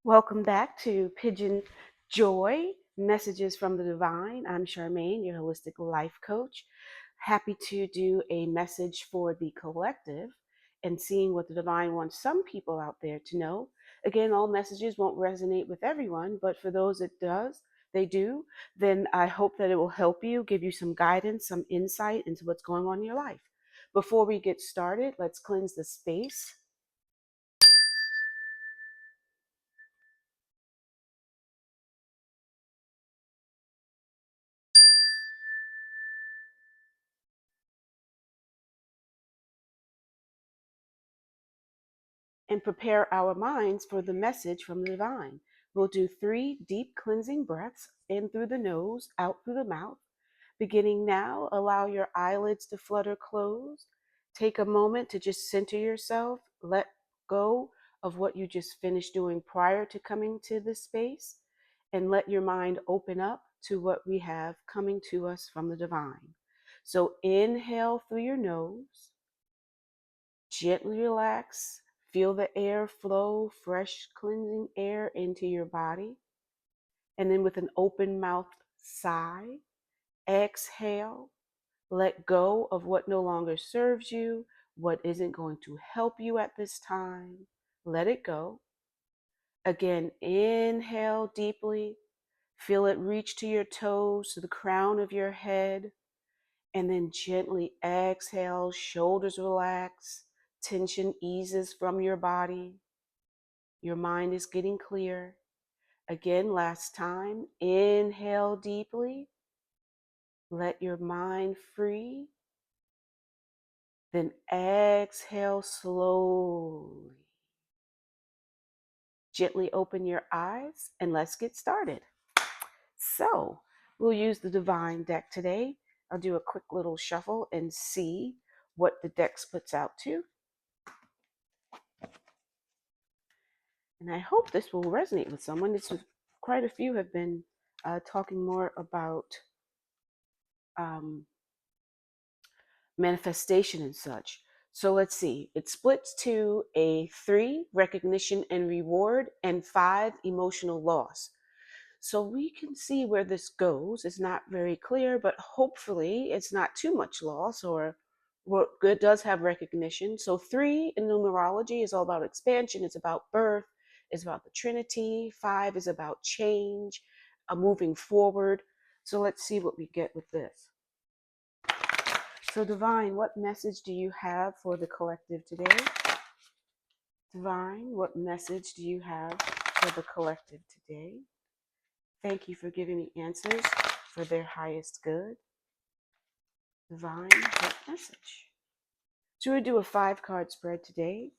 Welcome back to PYJynJoy, Messages from the Divine. I'm Charmaine, your holistic life coach. Happy to do a message for the collective and seeing what the divine wants some people out there to know. Again, all messages won't resonate with everyone, but for those it does, they do, then I hope that it will help you, give you some guidance, some insight into what's going on in your life. Before we get started, let's cleanse the space. And prepare our minds for the message from the divine. We'll do 3 deep cleansing breaths in through the nose, out through the mouth. Beginning now, allow your eyelids to flutter closed. Take a moment to just center yourself. Let go of what you just finished doing prior to coming to this space, and let your mind open up to what we have coming to us from the divine. So inhale through your nose. Gently relax. Feel the air flow, fresh, cleansing air into your body. And then with an open mouth sigh, exhale. Let go of what no longer serves you, what isn't going to help you at this time. Let it go. Again, inhale deeply. Feel it reach to your toes, to the crown of your head. And then gently exhale, shoulders relax, tension eases from your body. Your mind is getting clear. Again, last time, inhale deeply. Let your mind free. Then exhale slowly. Gently open your eyes and let's get started. So, we'll use the Divine deck today. I'll do a quick little shuffle and see what the deck splits out to. And I hope this will resonate with someone. Quite a few have been talking more about manifestation and such. So let's see. It splits to a 3, recognition and reward, and 5, emotional loss. So we can see where this goes. It's not very clear, but hopefully it's not too much loss, or what good does have recognition. So 3 in numerology is all about expansion. It's about birth. It's about the Trinity. 5 is about change, moving forward. So let's see what we get with this. So Divine, what message do you have for the collective today? Divine, what message do you have for the collective today? Thank you for giving me answers for their highest good. Divine, what message? So we'll do a 5-card spread today.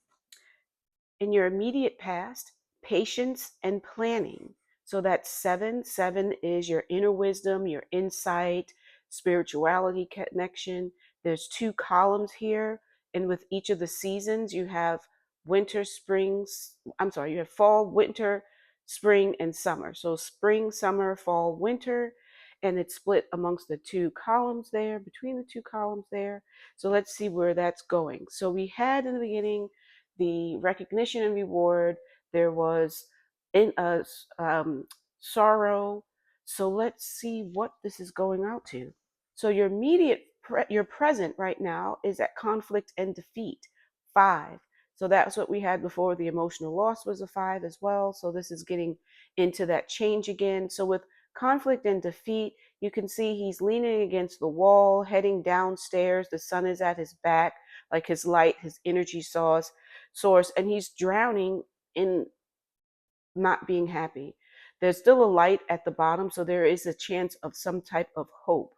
In your immediate past, patience and planning. So that's 7. 7 is your inner wisdom, your insight, spirituality connection. There's 2 columns here. And with each of the seasons, you have you have fall, winter, spring, and summer. So spring, summer, fall, winter. And it's split amongst the 2 columns there, between the 2 columns there. So let's see where that's going. So we had in the beginning the recognition and reward. There was sorrow. So let's see what this is going out to. So your your present right now is at conflict and defeat, 5. So that's what we had before. The emotional loss was a 5 as well. So this is getting into that change again. So with conflict and defeat, you can see he's leaning against the wall, heading downstairs. The sun is at his back, like his light, his energy source, and he's drowning in not being happy. There's still a light at the bottom, so there is a chance of some type of hope.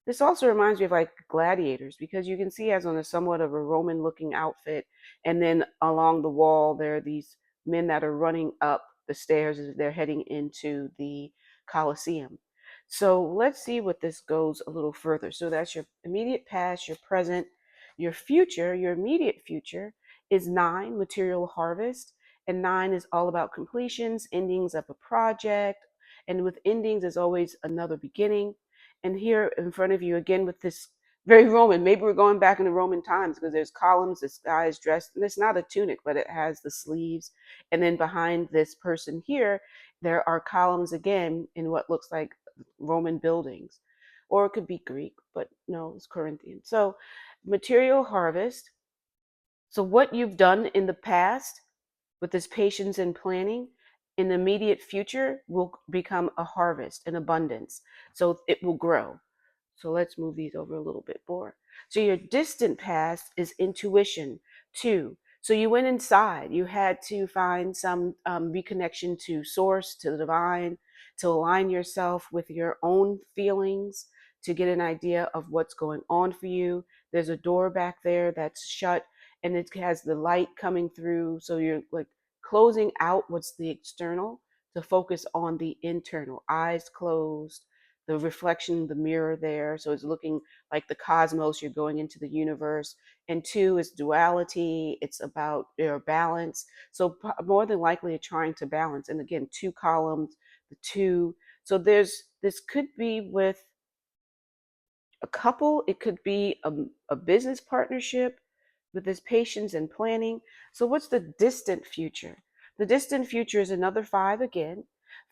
This also reminds me of like gladiators, because you can see he has on a somewhat of a Roman looking outfit, and then along the wall there are these men that are running up the stairs as they're heading into the Colosseum. So let's see what this goes a little further. So that's your immediate past, your present, your future. Your immediate future is 9, material harvest, and 9 is all about completions, endings of a project, and with endings is always another beginning. And here in front of you again with this Very Roman. Maybe we're going back into Roman times because there's columns. This guy is dressed, and it's not a tunic, but it has the sleeves. And then behind this person here, there are columns again in what looks like Roman buildings. Or it could be Greek, but no, it's Corinthian. So, material harvest. So, what you've done in the past with this patience and planning, in the immediate future will become a harvest, an abundance. So, it will grow. So let's move these over a little bit more. So your distant past is intuition too. So you went inside. You had to find some reconnection to source, to the divine, to align yourself with your own feelings, to get an idea of what's going on for you. There's a door back there that's shut and it has the light coming through. So you're like closing out what's the external to focus on the internal. Eyes closed, the reflection, the mirror there. So it's looking like the cosmos, you're going into the universe. And two is duality. It's about your balance. So more than likely you're trying to balance. And again, two columns, the two. So this could be with a couple, it could be a business partnership with this patience and planning. So what's the distant future? The distant future is another five again,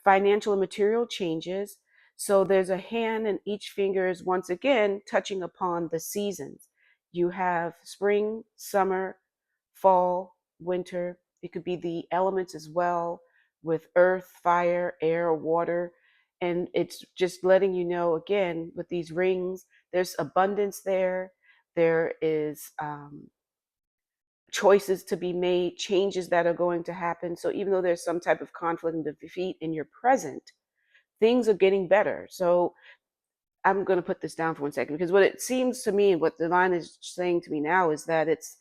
financial and material changes. So there's a hand and each finger is once again touching upon the seasons. You have spring, summer, fall, winter. It could be the elements as well with earth, fire, air, water. And it's just letting you know again with these rings, there's abundance there. There is choices to be made, changes that are going to happen. So even though there's some type of conflict and defeat in your present, things are getting better. So I'm going to put this down for 1 second because what it seems to me and what divine is saying to me now is that it's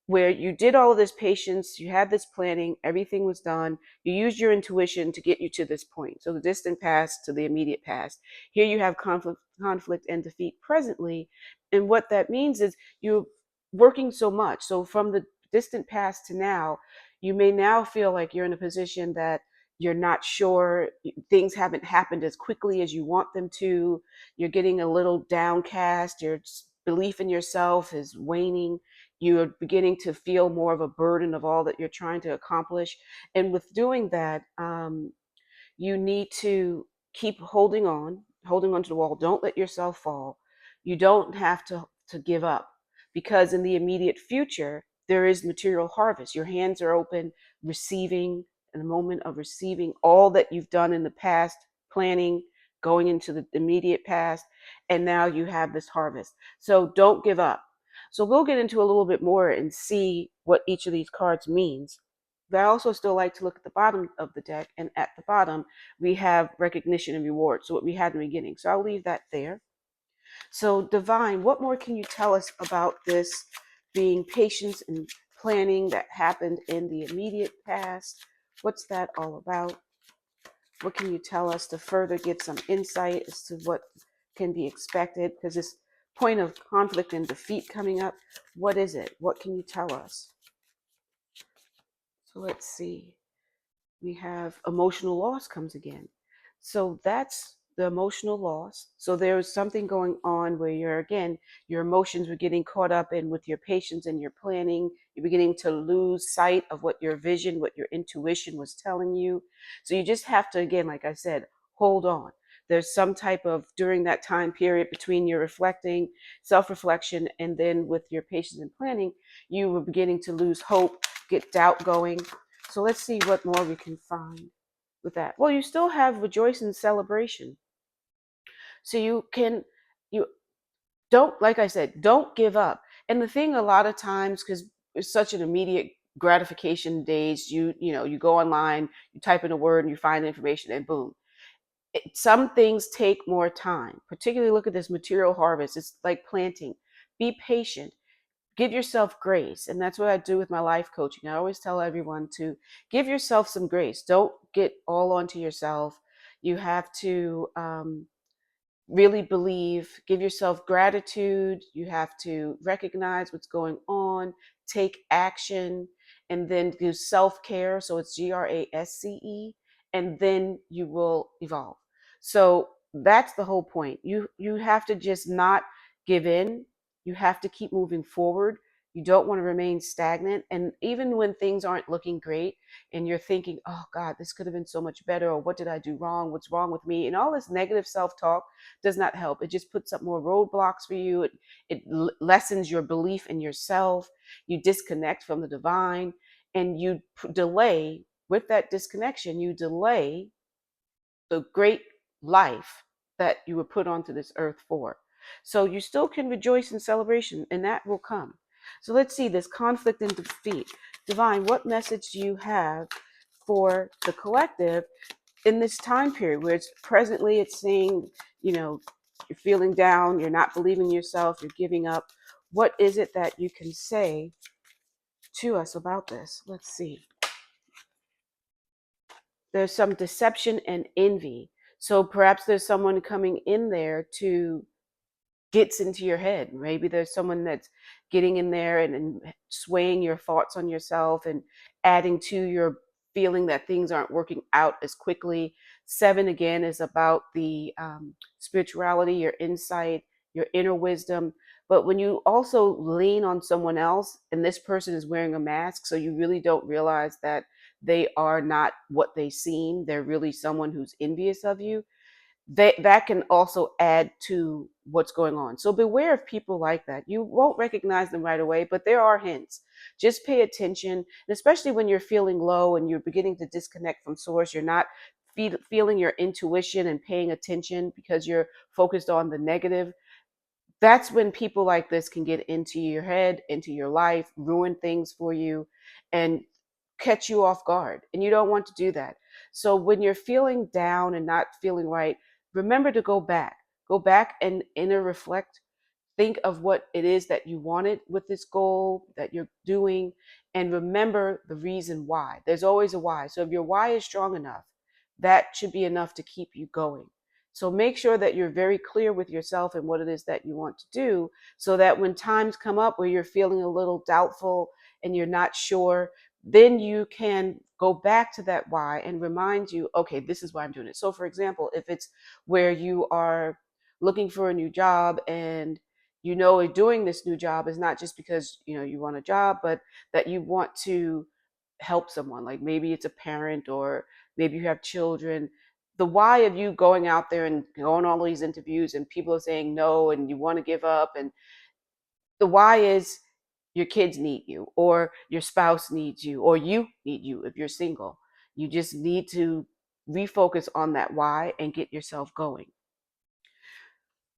where you did all of this patience, you had this planning, everything was done, you used your intuition to get you to this point. So the distant past to the immediate past. Here you have conflict and defeat presently. And what that means is you're working so much. So from the distant past to now, you may now feel like you're in a position that you're not sure, things haven't happened as quickly as you want them to. You're getting a little downcast, your belief in yourself is waning, you're beginning to feel more of a burden of all that you're trying to accomplish. And with doing that, you need to keep holding on to the wall. Don't let yourself fall. You don't have to give up because in the immediate future, there is material harvest. Your hands are open, receiving, in the moment of receiving all that you've done in the past, planning, going into the immediate past, and now you have this harvest. So don't give up. So we'll get into a little bit more and see what each of these cards means. But I also still like to look at the bottom of the deck, and at the bottom we have recognition and reward. So what we had in the beginning. So I'll leave that there. So divine, what more can you tell us about this being patience and planning that happened in the immediate past? What's that all about? What can you tell us to further get some insight as to what can be expected? Because this point of conflict and defeat coming up, what is it? What can you tell us? So let's see. We have emotional loss comes again. So that's the emotional loss. So there's something going on where you're, again, your emotions were getting caught up in with your patience and your planning. You're beginning to lose sight of what your vision, what your intuition was telling you. So you just have to, again, like I said, hold on. There's some type of, during that time period between your reflecting, self-reflection, and then with your patience and planning, you were beginning to lose hope, get doubt going. So let's see what more we can find with that. Well, you still have rejoice and celebration. So you don't, like I said, don't give up. And the thing a lot of times, because it's such an immediate gratification days, you go online, you type in a word and you find the information and boom. Some things take more time, particularly look at this material harvest. It's like planting. Be patient. Give yourself grace. And that's what I do with my life coaching. I always tell everyone to give yourself some grace. Don't get all onto yourself. You have to really believe, give yourself gratitude. You have to recognize what's going on, take action, and then do self-care. So it's GRASCE, and then you will evolve. So that's the whole point. You have to just not give in. You have to keep moving forward. You don't want to remain stagnant. And even when things aren't looking great and you're thinking, oh God, this could have been so much better, or what did I do wrong? What's wrong with me? And all this negative self-talk does not help. It just puts up more roadblocks for you. It lessens your belief in yourself. You disconnect from the divine, and you delay. With that disconnection, you delay the great life that you were put onto this earth for. So you still can rejoice in celebration, and that will come. So let's see this conflict and defeat. Divine, what message do you have for the collective in this time period where it's presently it's saying, you're feeling down, you're not believing yourself, you're giving up. What is it that you can say to us about this? Let's see. There's some deception and envy. So perhaps there's someone coming in there to gets into your head. Maybe there's someone that's getting in there and swaying your thoughts on yourself and adding to your feeling that things aren't working out as quickly. 7 again is about the spirituality, your insight, your inner wisdom. But when you also lean on someone else and this person is wearing a mask, so you really don't realize that they are not what they seem, they're really someone who's envious of you, that can also add to what's going on. So beware of people like that. You won't recognize them right away, but there are hints. Just pay attention, and especially when you're feeling low and you're beginning to disconnect from source, you're not feeling your intuition and paying attention because you're focused on the negative. That's when people like this can get into your head, into your life, ruin things for you, and catch you off guard. And you don't want to do that. So when you're feeling down and not feeling right, remember to go back. Go back and inner reflect. Think of what it is that you wanted with this goal that you're doing, and remember the reason why. There's always a why. So if your why is strong enough, that should be enough to keep you going. So make sure that you're very clear with yourself and what it is that you want to do, so that when times come up where you're feeling a little doubtful and you're not sure, then you can go back to that why and remind you, okay, this is why I'm doing it. So for example, if it's where you are looking for a new job and doing this new job is not just because you want a job, but that you want to help someone, like maybe it's a parent or maybe you have children. The why of you going out there and going on all these interviews and people are saying no and you want to give up, and the why is your kids need you, or your spouse needs you, or you need you if you're single. You just need to refocus on that why and get yourself going.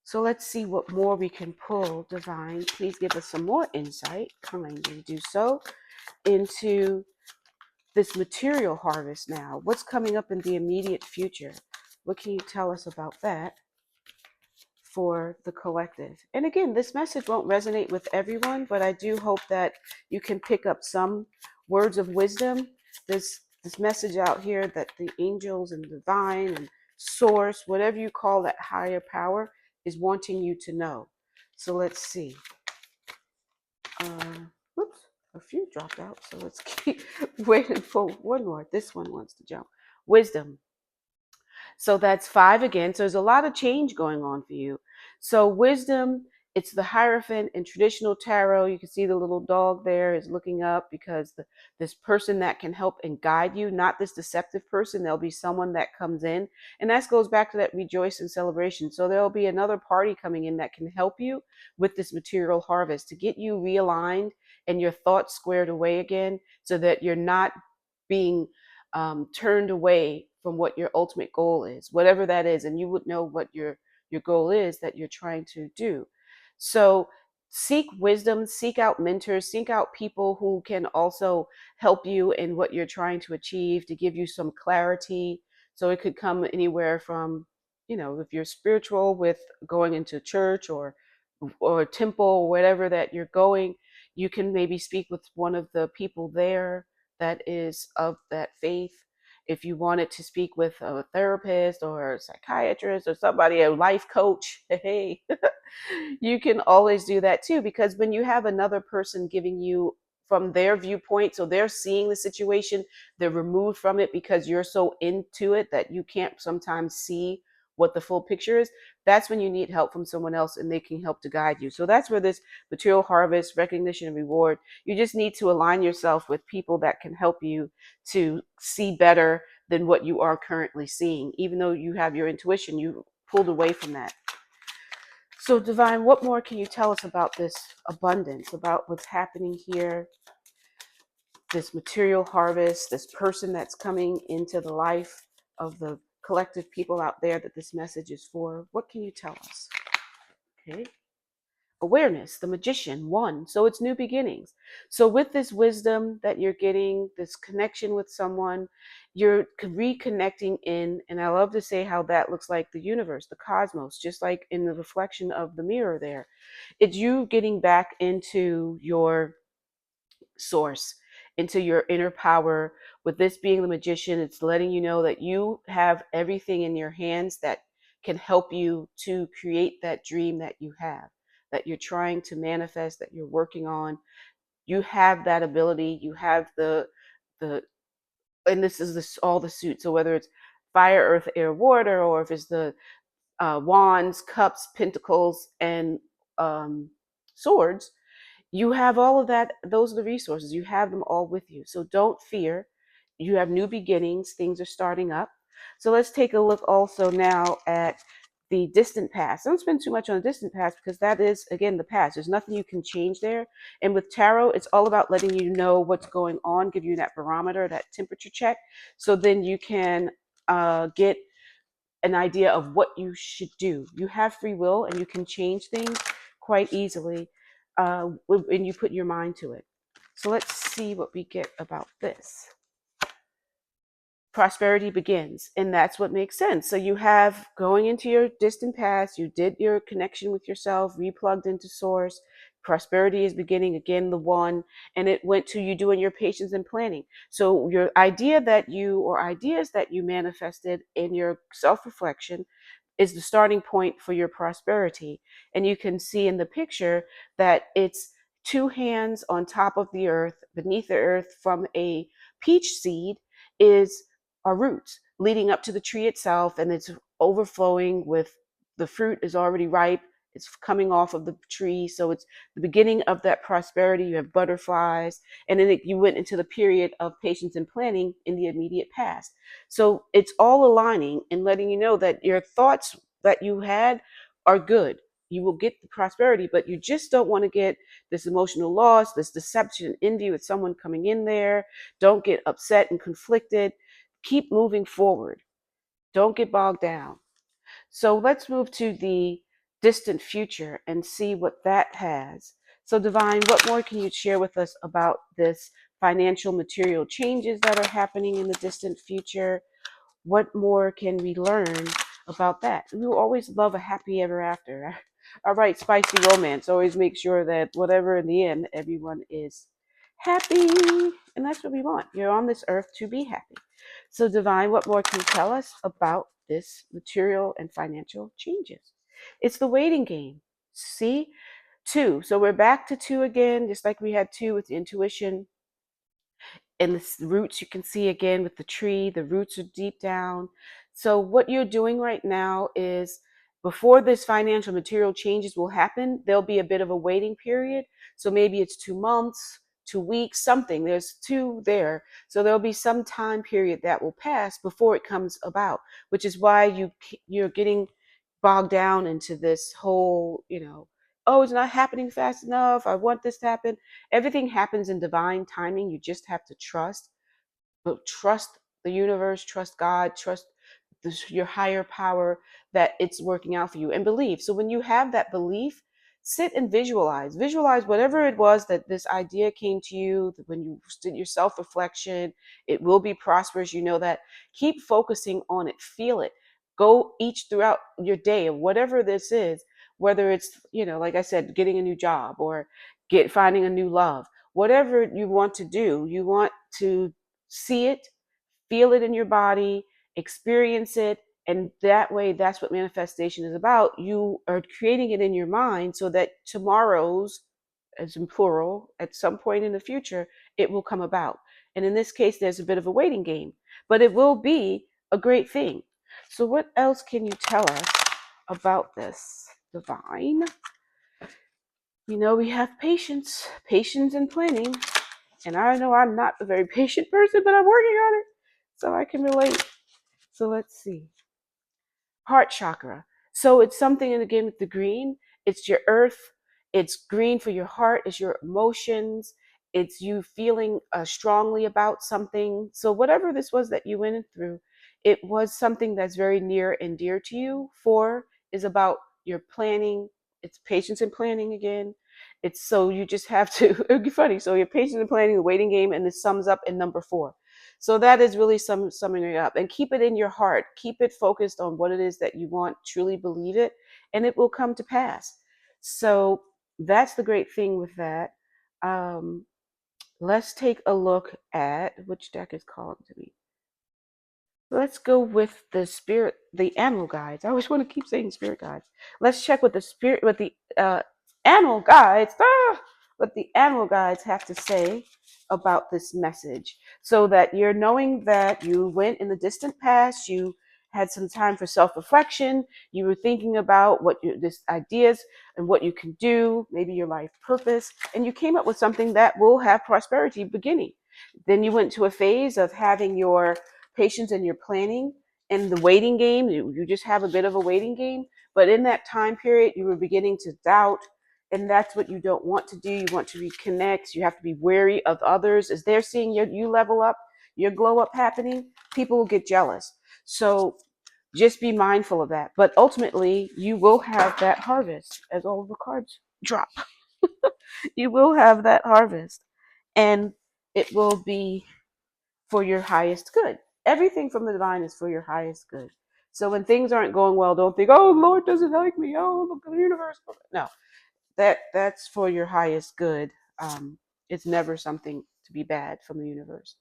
So let's see what more we can pull. Divine, please give us some more insight, kindly do so, into this material harvest now. What's coming up in the immediate future? What can you tell us about that for the collective? And again, this message won't resonate with everyone, but I do hope that you can pick up some words of wisdom. This message out here that the angels and divine and source, whatever you call that higher power, is wanting you to know. So let's see. Whoops, a few dropped out. So let's keep waiting for one more. This one wants to jump. Wisdom. So that's 5 again. So there's a lot of change going on for you. So wisdom, it's the Hierophant in traditional tarot. You can see the little dog there is looking up because this person that can help and guide you, not this deceptive person. There'll be someone that comes in. And that goes back to that rejoice and celebration. So there'll be another party coming in that can help you with this material harvest to get you realigned and your thoughts squared away again, so that you're not being turned away from what your ultimate goal is, whatever that is, and you would know what your goal is that you're trying to do. So seek wisdom, seek out mentors, seek out people who can also help you in what you're trying to achieve, to give you some clarity. So it could come anywhere from, if you're spiritual, with going into church or a temple or whatever that you're going, you can maybe speak with one of the people there that is of that faith. If you wanted to speak with a therapist or a psychiatrist or somebody, a life coach, hey, you can always do that too, because when you have another person giving you from their viewpoint, so they're seeing the situation, they're removed from it because you're so into it that you can't sometimes see what the full picture is, that's when you need help from someone else and they can help to guide you. So that's where this material harvest, recognition, and reward, you just need to align yourself with people that can help you to see better than what you are currently seeing. Even though you have your intuition, you pulled away from that. So Divine, what more can you tell us about this abundance, about what's happening here, this material harvest, this person that's coming into the life of the collective people out there that this message is for? What can you tell us? Okay. Awareness, the magician, one. So it's new beginnings. So with this wisdom that you're getting, this connection with someone, you're reconnecting in, and I love to say how that looks like the universe, the cosmos, just like in the reflection of the mirror there. It's you getting back into your source, into your inner power. With this being the magician, it's letting you know that you have everything in your hands that can help you to create that dream that you have, that you're trying to manifest, that you're working on. You have that ability. You have the and this is all the suit. So whether it's fire, earth, air, water, or if it's the wands, cups, pentacles, and swords, you have all of that. Those are the resources. You have them all with you. So don't fear. You have new beginnings. Things are starting up. So let's take a look also now at the distant past. Don't spend too much on the distant past because that is, again, the past. There's nothing you can change there. And with tarot, it's all about letting you know what's going on, give you that barometer, that temperature check. So then you can get an idea of what you should do. You have free will and you can change things quite easily when you put your mind to it. So let's see what we get about this. Prosperity begins, and that's what makes sense. So you have going into your distant past, you did your connection with yourself, replugged into source. Prosperity is beginning, again, the one, and it went to you doing your patience and planning. So your idea that you, or ideas that you manifested in your self-reflection, is the starting point for your prosperity. And you can see in the picture that it's two hands on top of the earth, beneath the earth, from a peach seed is our roots leading up to the tree itself, and it's overflowing with the fruit is already ripe. It's coming off of the tree. So it's the beginning of that prosperity. You have butterflies. And then you went into the period of patience and planning in the immediate past. So it's all aligning and letting you know that your thoughts that you had are good. You will get the prosperity, but you just don't want to get this emotional loss, this deception, envy with someone coming in there. Don't get upset and conflicted. Keep moving forward. Don't get bogged down. So let's move to the distant future and see what that has. So Divine, what more can you share with us about this financial material changes that are happening in the distant future? What more can we learn about that? We will always love a happy ever after. All right, spicy romance. Always make sure that whatever in the end, everyone is happy. And that's what we want. You're on this earth to be happy. So Divine, what more can you tell us about this material and financial changes? It's the waiting game. See? Two. So we're back to two again, just like we had two with the intuition. And the roots you can see again with the tree, the roots are deep down. So what you're doing right now is, before this financial material changes will happen, there'll be a bit of a waiting period. So maybe it's 2 months, 2 weeks, something. There's two there. So there'll be some time period that will pass before it comes about, which is why you're getting bogged down into this whole, oh, it's not happening fast enough. I want this to happen. Everything happens in divine timing. You just have to trust, but trust the universe, trust God, trust your higher power that it's working out for you, and believe. So when you have that belief, sit and visualize whatever it was that this idea came to you. When you did your self-reflection, it will be prosperous. You know that. Keep focusing on it. Feel it. Go each throughout your day of whatever this is, whether it's, like I said, getting a new job or finding a new love, whatever you want to do. You want to see it, feel it in your body, experience it. And that way, that's what manifestation is about. You are creating it in your mind so that tomorrow's, as in plural, at some point in the future, it will come about. And in this case, there's a bit of a waiting game, but it will be a great thing. So what else can you tell us about this divine? We have patience and planning. And I know I'm not a very patient person, but I'm working on it. So I can relate. So let's see. Heart chakra. So it's something, and again with the green, it's your earth. It's green for your heart, it's your emotions. It's you feeling strongly about something. So whatever this was that you went through, it was something that's very near and dear to you. 4 is about your planning. It's patience and planning again. It's so you just have to, it'd be funny. So your patience and planning, the waiting game, and this sums up in number 4. So that is really summing it up. And keep it in your heart. Keep it focused on what it is that you want. Truly believe it, and it will come to pass. So that's the great thing with that. Let's take a look at which deck is calling to me. Let's go with the animal guides. I always want to keep saying spirit guides. Let's check with the animal guides. What the animal guides have to say about this message, so that you're knowing that you went in the distant past. You had some time for self-reflection. You were thinking about this ideas and what you can do, maybe your life purpose, and you came up with something that will have prosperity beginning. Then you went to a phase of having your patience and your planning and the waiting game. You just have a bit of a waiting game, but in that time period you were beginning to doubt, and that's what you don't want to do. You want to reconnect. You have to be wary of others as they're seeing you level up, your glow up happening. People will get jealous, so just be mindful of that. But ultimately you will have that harvest, as all of the cards drop. You will have that harvest, and it will be for your highest good. Everything from the divine is for your highest good. So when things aren't going well, don't think, "Oh, Lord doesn't like me. Oh, look at the universe." No, that's for your highest good. It's never something to be bad from the universe.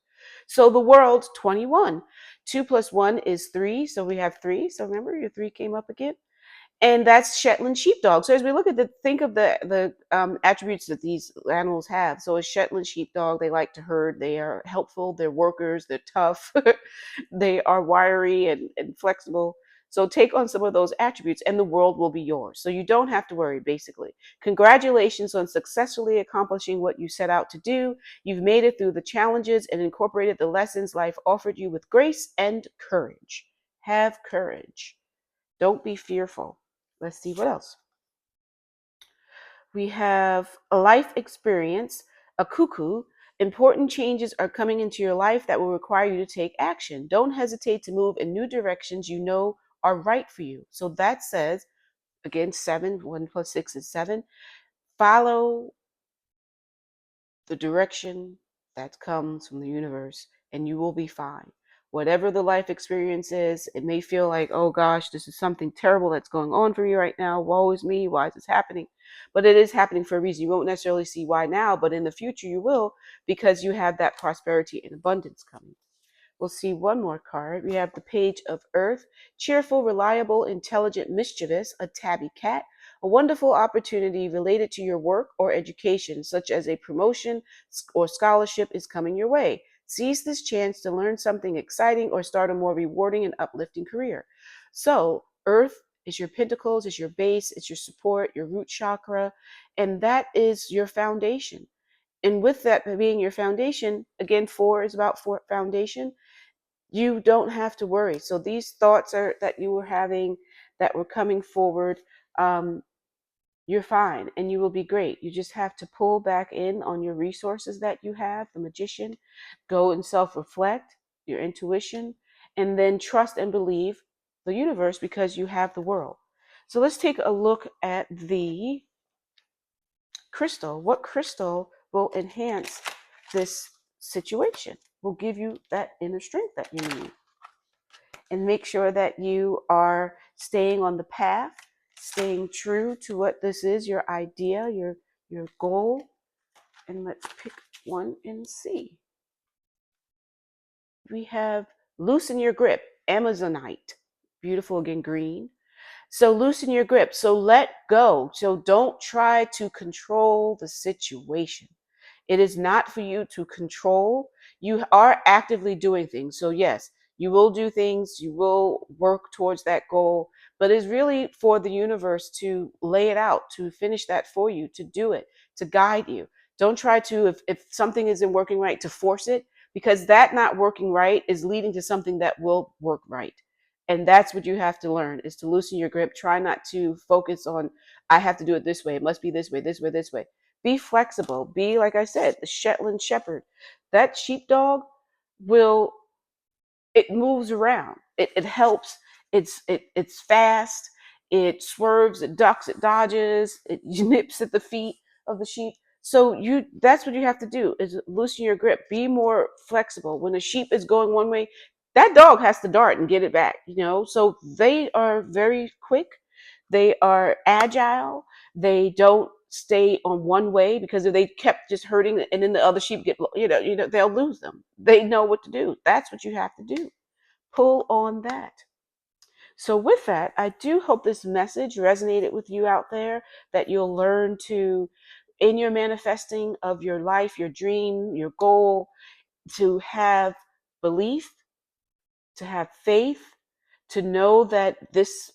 So the world, 21. 2 plus 1 is 3. So we have 3. So remember, your 3 came up again. And that's Shetland sheepdog. So as we look at think of the attributes that these animals have. So a Shetland sheepdog, they like to herd. They are helpful. They're workers. They're tough. They are wiry and flexible. So take on some of those attributes, and the world will be yours. So you don't have to worry. Basically, congratulations on successfully accomplishing what you set out to do. You've made it through the challenges and incorporated the lessons life offered you with grace and courage. Have courage. Don't be fearful. Let's see what else. We have a life experience, a cuckoo. Important changes are coming into your life that will require you to take action. Don't hesitate to move in new directions you know are right for you. So that says, again, 7, 1 plus 6 is 7. Follow the direction that comes from the universe, and you will be fine. Whatever the life experience is, it may feel like, "Oh gosh, this is something terrible that's going on for me right now. Woe is me. Why is this happening?" But it is happening for a reason. You won't necessarily see why now, but in the future you will, because you have that prosperity and abundance coming. We'll see one more card. We have the Page of Earth. Cheerful, reliable, intelligent, mischievous, a tabby cat. A wonderful opportunity related to your work or education, such as a promotion or scholarship, is coming your way. Seize this chance to learn something exciting or start a more rewarding and uplifting career. So, Earth is your pentacles, is your base, it's your support, your root chakra, and that is your foundation. And with that being your foundation, again, 4 is about foundation. You don't have to worry. So these thoughts that you were having, that were coming forward, you're fine and you will be great. You just have to pull back in on your resources that you have, the magician, go and self-reflect, your intuition, and then trust and believe the universe, because you have the world. So let's take a look at the crystal. What crystal will enhance this situation, will give you that inner strength that you need? And make sure that you are staying on the path, staying true to what this is, your idea, your goal. And let's pick one and see. We have loosen your grip, Amazonite. Beautiful, again, green. So loosen your grip. So let go. So don't try to control the situation. It is not for you to control. You are actively doing things. So yes, You will do things, you will work towards that goal, but it's really for the universe to lay it out, to finish that for you, to do it, to guide you. Don't try to, if something isn't working right, to force it, because that not working right is leading to something that will work right. And that's what you have to learn, is to loosen your grip. Try not to focus on, I have to do it this way. It must be this way, this way, this way. Be flexible. Be, like I said, the Shetland Shepherd. That sheepdog will, it moves around. It helps. It's fast. It swerves. It ducks. It dodges. It nips at the feet of the sheep. So that's what you have to do, is loosen your grip. Be more flexible. When a sheep is going one way, that dog has to dart and get it back. So they are very quick. They are agile. They don't stay on one way, because if they kept just hurting and then the other sheep get, they'll lose them. They know what to do. That's what you have to do. Pull on that. So with that, I do hope this message resonated with you out there, that you'll learn to, in your manifesting of your life, your dream, your goal, to have belief, to have faith, to know that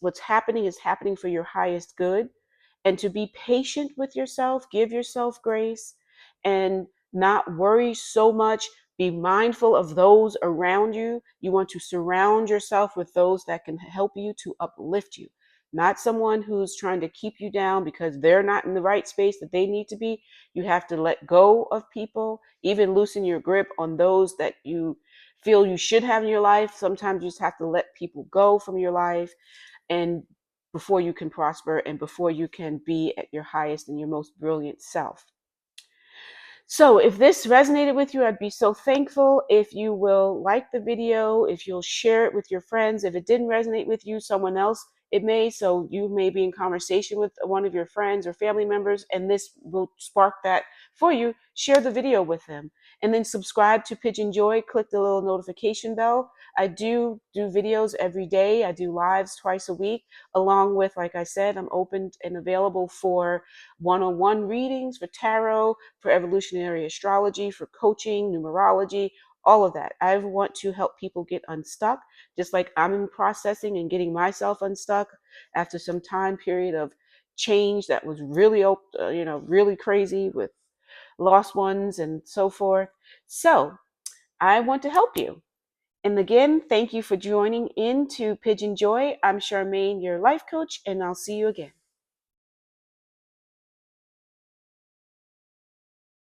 what's happening is happening for your highest good, and to be patient with yourself, give yourself grace, and not worry so much. Be mindful of those around you. You want to surround yourself with those that can help you to uplift you, not someone who's trying to keep you down because they're not in the right space that they need to be. You have to let go of people, even loosen your grip on those that you feel you should have in your life. Sometimes you just have to let people go from your life, and before you can prosper and before you can be at your highest and your most brilliant self. So if this resonated with you, I'd be so thankful if you will like the video, if you'll share it with your friends. If it didn't resonate with you, someone else it may. So you may be in conversation with one of your friends or family members, and this will spark that for you. Share the video with them. And then subscribe to PYJynJoy. Click the little notification bell. I do videos every day. I do lives twice a week, along with, like I said, I'm open and available for one-on-one readings, for tarot, for evolutionary astrology, for coaching, numerology, all of that. I want to help people get unstuck, just like I'm in processing and getting myself unstuck after some time period of change that was really, really crazy, with lost ones and so forth. So I want to help you. And again, thank you for joining in to PYJynJoy. I'm Charmaine, your life coach, and I'll see you again.